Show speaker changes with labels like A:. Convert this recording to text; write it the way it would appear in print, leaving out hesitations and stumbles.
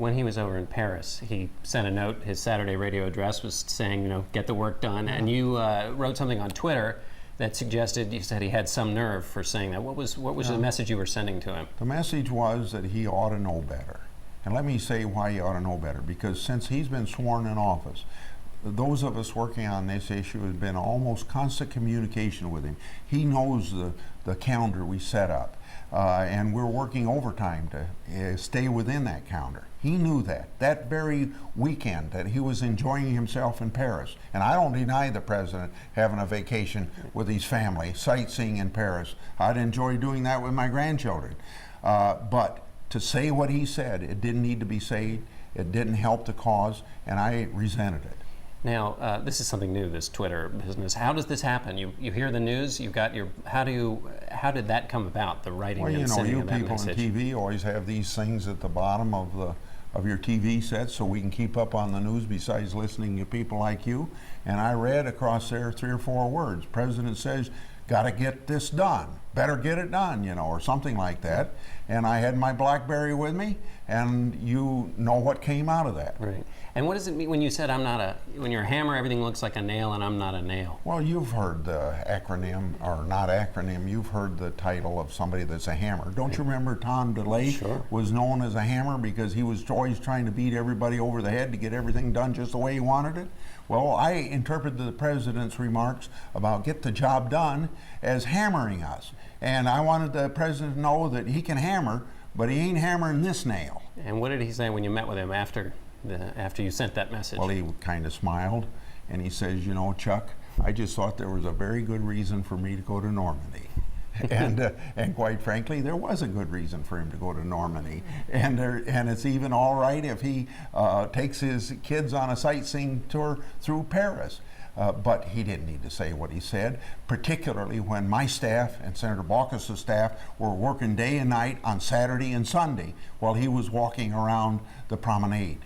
A: when he was over in Paris, he sent a note. His Saturday radio address was saying, get the work done. And you wrote something on Twitter that suggested, you said he had some nerve for saying that. What was the message you were sending to him?
B: The message was that he ought to know better. And let me say why he ought to know better. Because since he's been sworn in office, those of us working on this issue have been almost constant communication with him. He knows the calendar we set up. And we're working overtime to stay within that calendar. He knew that very weekend that he was enjoying himself in Paris. And I don't deny the president having a vacation with his family, sightseeing in Paris. I'd enjoy doing that with my grandchildren. But to say what he said, it didn't need to be said. It didn't help the cause, and I resented it.
A: Now, this is something new, this Twitter business. How does this happen? You hear the news, you've got your, how did that come about, the writing and sending of that message?
B: Well, you people on TV always have these things at the bottom of your TV set so we can keep up on the news besides listening to people like you. And I read across there 3 or 4 words. President says, got to get this done. Better get it done, or something like that. And I had my BlackBerry with me, and you know what came out of that.
A: Right. And what does it mean when you said when you're a hammer, everything looks like a nail, and I'm not a nail?
B: Well, you've heard the acronym, or not acronym, you've heard the title of somebody that's a hammer. Don't you remember Tom DeLay was known as a hammer because he was always trying to beat everybody over the head to get everything done just the way he wanted it? Well, I interpreted the president's remarks about get the job done as hammering us. And I wanted the president to know that he can hammer, but he ain't hammering this nail.
A: And what did he say when you met with him after you sent that message?
B: Well, he kind of smiled, and he says, Chuck, I just thought there was a very good reason for me to go to Normandy. And quite frankly, there was a good reason for him to go to Normandy. And it's even all right if he takes his kids on a sightseeing tour through Paris. But he didn't need to say what he said, particularly when my staff and Senator Baucus' staff were working day and night on Saturday and Sunday while he was walking around the promenade.